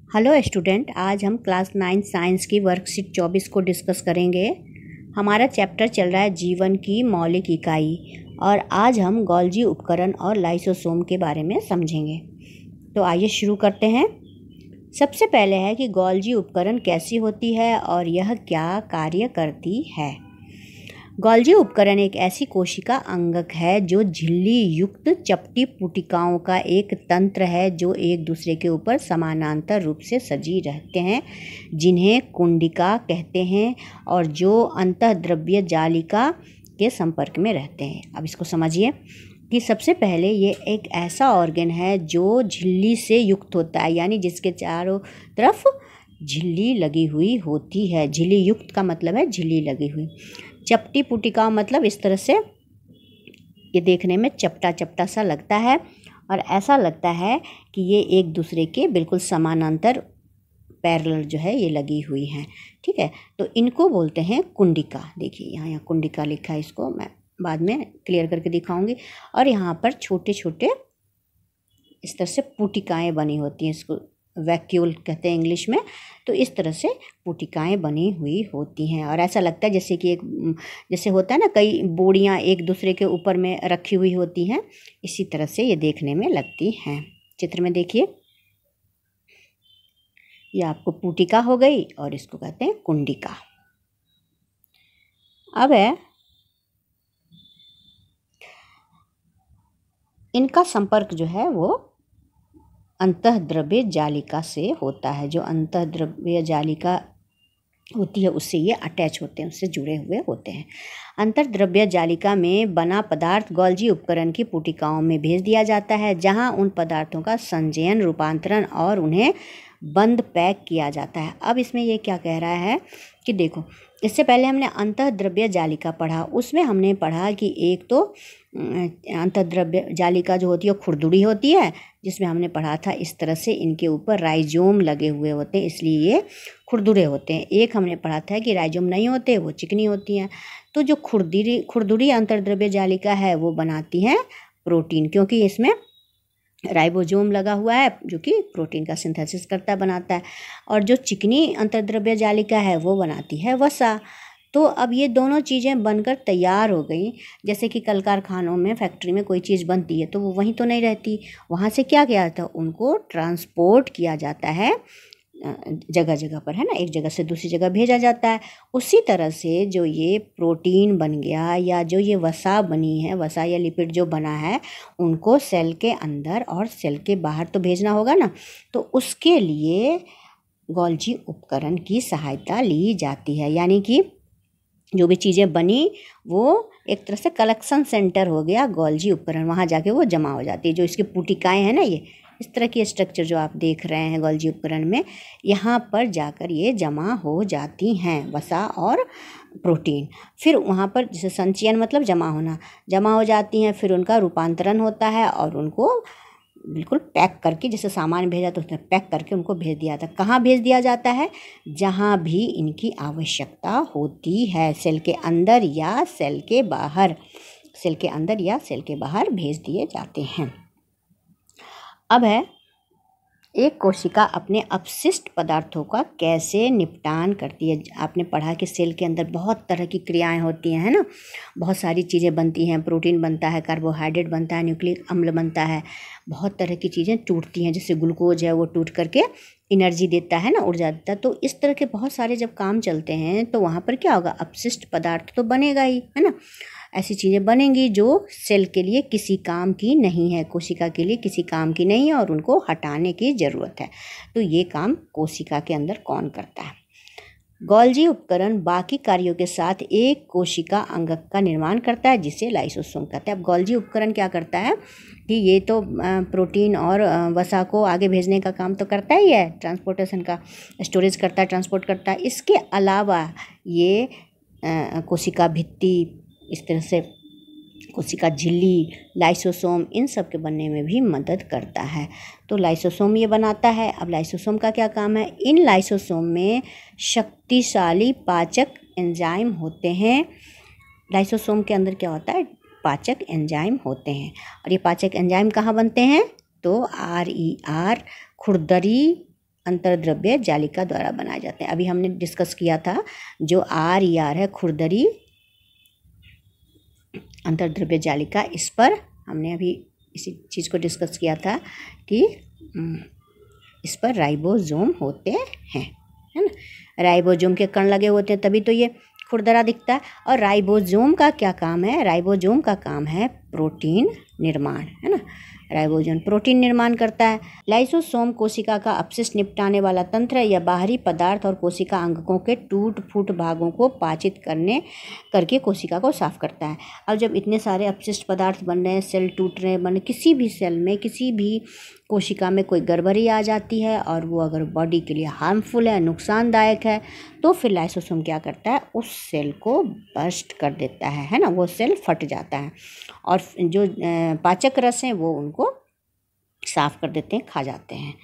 Hello student, आज हम class 9 science की वर्कशीट 24 को डिस्कस करेंगे। हमारा चैप्टर चल रहा है जीवन की मौलिक इकाई और आज हम गोल्जी उपकरण और लाइसोसोम के बारे में समझेंगे। तो आइए शुरू करते हैं। सबसे पहले है कि गोल्जी उपकरण कैसी होती है और यह क्या कार्य करती है। गोल्जी उपकरण एक ऐसी कोशिका अंगक है जो झिल्ली युक्त चपटी पुटिकाओं का एक तंत्र है जो एक दूसरे के ऊपर समानांतर रूप से सजी रहते हैं, जिन्हें कुंडिका कहते हैं और जो अंतःद्रव्य जालिका के संपर्क में रहते हैं। अब इसको समझिए कि सबसे पहले ये एक ऐसा ऑर्गन है जो झिल्ली से युक्त होता है, यानी जिसके चारों तरफ झिल्ली लगी हुई होती है। झिल्ली युक्त का मतलब है झिल्ली लगी हुई। चपटी पुटिका मतलब इस तरह से ये देखने में चपटा चपटा सा लगता है और ऐसा लगता है कि ये एक दूसरे के बिल्कुल समानांतर पैरेलल जो है ये लगी हुई हैं। ठीक है, तो इनको बोलते हैं कुंडिका। देखिए यहाँ कुंडिका लिखा है, इसको मैं बाद में क्लियर करके दिखाऊंगी। और यहाँ पर छोटे छोटे इस तरह से पुटिकाएँ बनी होती हैं, इसको वैक्यूल कहते हैं इंग्लिश में। तो इस तरह से पुटिकाएँ बनी हुई होती हैं और ऐसा लगता है जैसे कि जैसे होता है ना, कई बोड़ियाँ एक दूसरे के ऊपर में रखी हुई होती हैं, इसी तरह से ये देखने में लगती हैं। चित्र में देखिए, ये आपको पुटिका हो गई और इसको कहते हैं कुंडिका। अब है इनका संपर्क जो है वो अंतःद्रव्य जालिका से होता है। जो अंतःद्रव्य जालिका होती है उससे ये अटैच होते हैं, उससे जुड़े हुए होते हैं। अंतर्द्रव्य जालिका में बना पदार्थ गोल्जी उपकरण की पुटिकाओं में भेज दिया जाता है, जहां उन पदार्थों का संचयन, रूपांतरण और उन्हें बंद पैक किया जाता है। अब इसमें ये क्या कह रहा है कि देखो, इससे पहले हमने अंतःद्रव्य जालिका पढ़ा, उसमें हमने पढ़ा कि एक तो अंतःद्रव्य जालिका जो होती है वो खुरदुरी होती है, जिसमें हमने पढ़ा था इस तरह से इनके ऊपर राइजोम लगे हुए होते हैं, इसलिए ये खुरदुरे होते हैं। एक हमने पढ़ा था कि राइजोम नहीं होते, वो चिकनी होती हैं। तो जो खुरदुरी अंतर्द्रव्य जालिका है वो बनाती है प्रोटीन, क्योंकि इसमें राइबोसोम लगा हुआ है जो कि प्रोटीन का सिंथेसिस करता है, बनाता है। और जो चिकनी अंतर्द्रव्य जालिका है वो बनाती है वसा। तो अब ये दोनों चीज़ें बनकर तैयार हो गई। जैसे कि कल कारखानों में, फैक्ट्री में कोई चीज़ बनती है तो वो वहीं तो नहीं रहती, वहाँ से क्या किया जाता है, उनको ट्रांसपोर्ट किया जाता है जगह जगह पर, है ना, एक जगह से दूसरी जगह भेजा जाता है। उसी तरह से जो ये प्रोटीन बन गया या जो ये वसा बनी है, वसा या लिपिड जो बना है, उनको सेल के अंदर और सेल के बाहर तो भेजना होगा ना, तो उसके लिए गोल्जी उपकरण की सहायता ली जाती है। यानी कि जो भी चीज़ें बनी वो एक तरह से कलेक्शन सेंटर हो गया गोल्जी उपकरण, वहाँ जाके वो जमा हो जाती है। जो इसकी पुटिकाएँ हैं ना, ये इस तरह की स्ट्रक्चर जो आप देख रहे हैं गोल्जी उपकरण में, यहाँ पर जाकर ये जमा हो जाती हैं, वसा और प्रोटीन। फिर वहाँ पर जैसे संचयन मतलब जमा होना, जमा हो जाती हैं, फिर उनका रूपांतरण होता है और उनको बिल्कुल पैक करके, जैसे सामान भेजा तो उसने पैक करके उनको भेज दिया था। कहाँ भेज दिया जाता है, जहाँ भी इनकी आवश्यकता होती है, सेल के अंदर या सेल के बाहर, सेल के अंदर या सेल के बाहर भेज दिए जाते हैं। अब है एक कोशिका अपने अपशिष्ट पदार्थों का कैसे निपटान करती है। आपने पढ़ा कि सेल के अंदर बहुत तरह की क्रियाएं होती हैं, है ना, बहुत सारी चीज़ें बनती हैं, प्रोटीन बनता है, कार्बोहाइड्रेट बनता है, न्यूक्लिक अम्ल बनता है, बहुत तरह की चीज़ें टूटती हैं, जैसे ग्लूकोज है वो टूट करके एनर्जी देता है ना, ऊर्जा देता है। तो इस तरह के बहुत सारे जब काम चलते हैं तो वहाँ पर क्या होगा, अपशिष्ट पदार्थ तो बनेगा ही, है ना। ऐसी चीज़ें बनेंगी जो सेल के लिए किसी काम की नहीं है, कोशिका के लिए किसी काम की नहीं है और उनको हटाने की ज़रूरत है। तो ये काम कोशिका के अंदर कौन करता है, गोल्जी उपकरण बाकी कार्यों के साथ एक कोशिका अंगक का निर्माण करता है जिसे लाइसोसोम कहते हैं। अब गोल्जी उपकरण क्या करता है कि ये तो प्रोटीन और वसा को आगे भेजने का काम तो करता ही है, ट्रांसपोर्टेशन का, स्टोरेज करता है, ट्रांसपोर्ट करता है। इसके अलावा ये कोशिका भित्ति, इस तरह से कोशिका झिल्ली, लाइसोसोम, इन सब के बनने में भी मदद करता है। तो लाइसोसोम ये बनाता है। अब लाइसोसोम का क्या काम है, इन लाइसोसोम में शक्तिशाली पाचक एंजाइम होते हैं। लाइसोसोम के अंदर क्या होता है, पाचक एंजाइम होते हैं। और ये पाचक एंजाइम कहाँ बनते हैं, तो RER खुरदरी अंतर्द्रव्य जालिका द्वारा बनाए जाते हैं। अभी हमने डिस्कस किया था जो RER है, खुरदरी अंतर्द्रव्य जालिका, इस पर हमने अभी इसी चीज़ को डिस्कस किया था कि इस पर राइबोसोम होते हैं, है ना। राइबोसोम के कण लगे होते हैं तभी तो ये खुरदरा दिखता है। और राइबोसोम का क्या काम है? राइबोसोम का काम है प्रोटीन निर्माण, है ना। राइबोसोम प्रोटीन निर्माण करता है। लाइसोसोम कोशिका का अपशिष्ट निपटाने वाला तंत्र है। यह बाहरी पदार्थ और कोशिका अंगकों के टूट फूट भागों को पाचित करके कोशिका को साफ करता है। अब जब इतने सारे अपशिष्ट पदार्थ बन रहे हैं, सेल टूट रहे हैं, बन किसी भी सेल में, किसी भी कोशिका में कोई गड़बड़ी आ जाती है और वो अगर बॉडी के लिए हार्मफुल है, नुकसानदायक है, तो फिर लाइसोसोम क्या करता है? उस सेल को बर्स्ट कर देता है ना। वो सेल फट जाता है और जो पाचक रस हैं वो उनको साफ कर देते हैं, खा जाते हैं।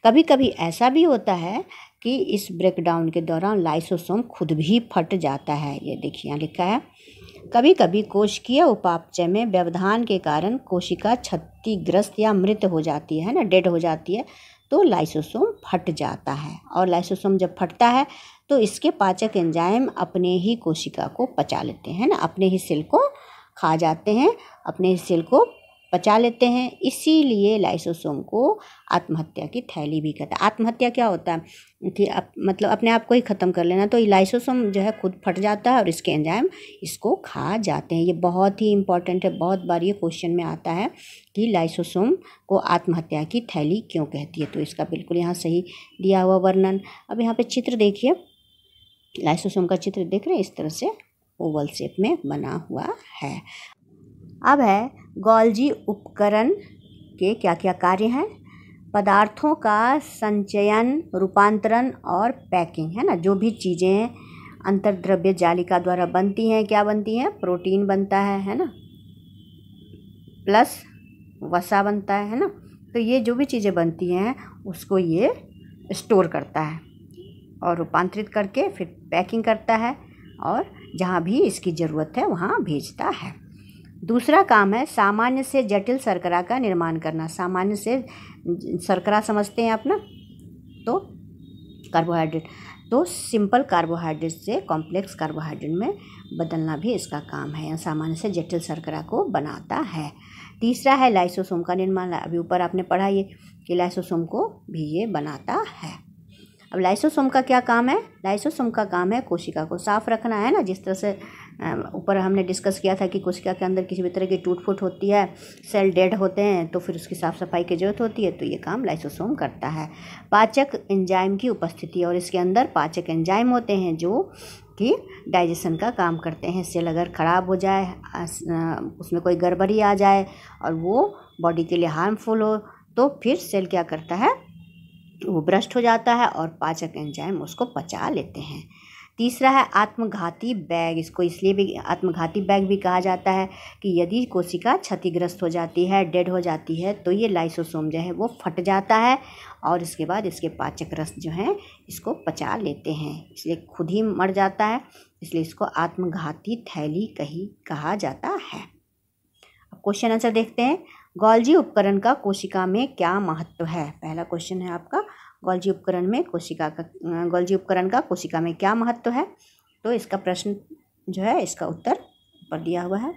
कभी कभी ऐसा भी होता है कि इस ब्रेकडाउन के दौरान लाइसोसोम खुद भी फट जाता है। ये देखिए यहाँ लिखा है, कभी कभी कोशिकीय उपापचय में व्यवधान के कारण कोशिका क्षतिग्रस्त या मृत हो जाती है ना, डेड हो जाती है, तो लाइसोसोम फट जाता है। और लाइसोसोम जब फटता है तो इसके पाचक एंजाइम अपने ही कोशिका को पचा लेते हैं ना, अपने ही सेल को खा जाते हैं, अपने ही सेल को पचा लेते हैं। इसीलिए लाइसोसोम को आत्महत्या की थैली भी कहता है। आत्महत्या क्या होता है कि मतलब अपने आप को ही ख़त्म कर लेना। तो लाइसोसोम जो है खुद फट जाता है और इसके एंजाइम इसको खा जाते हैं। ये बहुत ही इम्पॉर्टेंट है, बहुत बार ये क्वेश्चन में आता है कि लाइसोसोम को आत्महत्या की थैली क्यों कहती है। तो इसका बिल्कुल यहाँ सही दिया हुआ वर्णन। अब यहाँ पे चित्र देखिए, लाइसोसोम का चित्र देख रहे हैं, इस तरह से ओवल शेप में बना हुआ है। अब है गोल्जी उपकरण के क्या क्या कार्य हैं? पदार्थों का संचयन, रूपांतरण और पैकिंग, है ना। जो भी चीज़ें अंतर्द्रव्य जालिका द्वारा बनती हैं, क्या बनती हैं? प्रोटीन बनता है ना, प्लस वसा बनता है ना। तो ये जो भी चीज़ें बनती हैं उसको ये स्टोर करता है और रूपांतरित करके फिर पैकिंग करता है और जहाँ भी इसकी ज़रूरत है वहाँ भेजता है। दूसरा काम है सामान्य से जटिल शर्करा का निर्माण करना। सामान्य से शर्करा समझते हैं आप ना, तो कार्बोहाइड्रेट, तो सिंपल कार्बोहाइड्रेट से कॉम्प्लेक्स कार्बोहाइड्रेट में बदलना भी इसका काम है। सामान्य से जटिल शर्करा को बनाता है। तीसरा है लाइसोसोम का निर्माण। अभी ऊपर आपने पढ़ा ये कि लाइसोसोम को भी ये बनाता है। अब लाइसोसोम का क्या काम है? लाइसोसोम का काम है कोशिका को साफ रखना, है ना। जिस तरह से ऊपर हमने डिस्कस किया था कि कोशिका के अंदर किसी भी तरह की टूट फूट होती है, सेल डेड होते हैं, तो फिर उसकी साफ सफाई की जरूरत होती है, तो ये काम लाइसोसोम करता है। पाचक एंजाइम की उपस्थिति, और इसके अंदर पाचक एंजाइम होते हैं जो कि डाइजेशन का काम करते हैं। सेल अगर ख़राब हो जाए, उसमें कोई गड़बड़ी आ जाए और वो बॉडी के लिए हार्मफुल हो, तो फिर सेल क्या करता है? वो भ्रष्ट हो जाता है और पाचक एंजाइम उसको पचा लेते हैं। तीसरा है आत्मघाती बैग। इसको इसलिए भी आत्मघाती बैग भी कहा जाता है कि यदि कोशिका क्षतिग्रस्त हो जाती है, डेड हो जाती है, तो ये लाइसोसोम जो है वो फट जाता है और इसके बाद इसके पाचक रस जो हैं इसको पचा लेते हैं, इसलिए खुद ही मर जाता है, इसलिए इसको आत्मघाती थैली कहा जाता है। अब क्वेश्चन आंसर देखते हैं। गोल्जी उपकरण का कोशिका में क्या महत्व है? पहला क्वेश्चन है आपका, गोल्जी उपकरण का कोशिका में क्या महत्व है? तो इसका प्रश्न जो है इसका उत्तर ऊपर दिया हुआ है।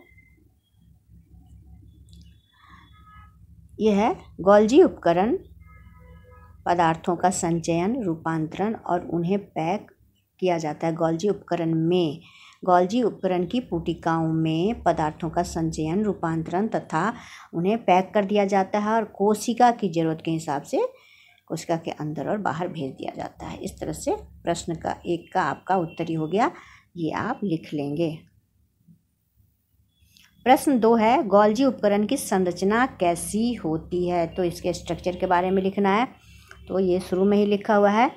यह है गोल्जी उपकरण पदार्थों का संचयन, रूपांतरण और उन्हें पैक किया जाता है। गोल्जी उपकरण की पुटिकाओं में पदार्थों का संचयन, रूपांतरण तथा उन्हें पैक कर दिया जाता है और कोशिका की ज़रूरत के हिसाब से कोशिका के अंदर और बाहर भेज दिया जाता है। इस तरह से प्रश्न का एक का आपका उत्तर ही हो गया, ये आप लिख लेंगे। प्रश्न 2 है गोल्जी उपकरण की संरचना कैसी होती है? तो इसके स्ट्रक्चर के बारे में लिखना है। तो ये शुरू में ही लिखा हुआ है,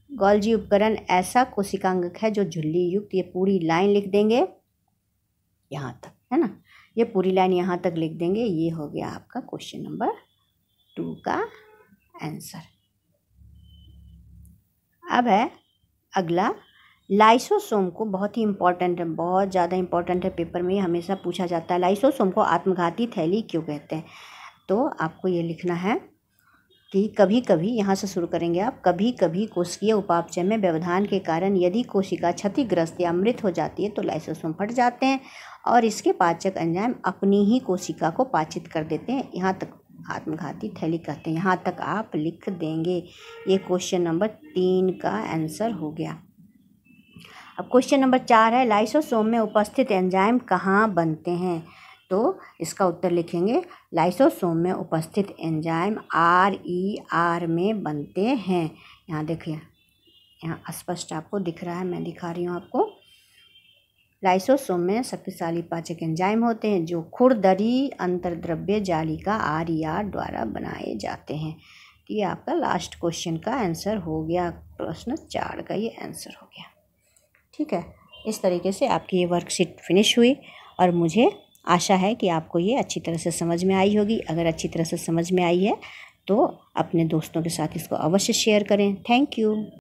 गोल्जी उपकरण ऐसा कोशिकांग है जो झिल्ली युक्त, ये पूरी लाइन लिख देंगे यहाँ तक, है ना। ये पूरी लाइन यहाँ तक लिख देंगे। ये हो गया आपका क्वेश्चन नंबर 2 का आंसर। अब है अगला, लाइसोसोम को बहुत ही इम्पोर्टेंट है, बहुत ज़्यादा इम्पोर्टेंट है, पेपर में हमेशा पूछा जाता है, लाइसोसोम को आत्मघाती थैली क्यों कहते हैं? तो आपको ये लिखना है कि कभी कभी, यहाँ से शुरू करेंगे आप, कभी कभी कोशिकीय उपापचय में व्यवधान के कारण यदि कोशिका क्षतिग्रस्त या मृत हो जाती है तो लाइसोसोम फट जाते हैं और इसके पाचक एंजाइम अपनी ही कोशिका को पाचित कर देते हैं। यहाँ तक आत्मघाती थैली कहते हैं। यहाँ तक आप लिख देंगे। ये क्वेश्चन नंबर 3 का आंसर हो गया। अब क्वेश्चन नंबर 4 है, लाइसोसोम में उपस्थित एंजाइम कहाँ बनते हैं? तो इसका उत्तर लिखेंगे, लाइसोसोम में उपस्थित एंजाइम RER में बनते हैं। यहाँ देखिए, यहाँ स्पष्ट आपको दिख रहा है, मैं दिखा रही हूँ आपको। लाइसोसोम में शक्तिशाली पाचक एंजाइम होते हैं जो खुरदरी अंतर्द्रव्य जालिका RER द्वारा बनाए जाते हैं। ये आपका लास्ट क्वेश्चन का आंसर हो गया। प्रश्न 4 का ये आंसर हो गया। ठीक है, इस तरीके से आपकी ये वर्कशीट फिनिश हुई और मुझे आशा है कि आपको ये अच्छी तरह से समझ में आई होगी। अगर अच्छी तरह से समझ में आई है तो अपने दोस्तों के साथ इसको अवश्य शेयर करें। Thank you.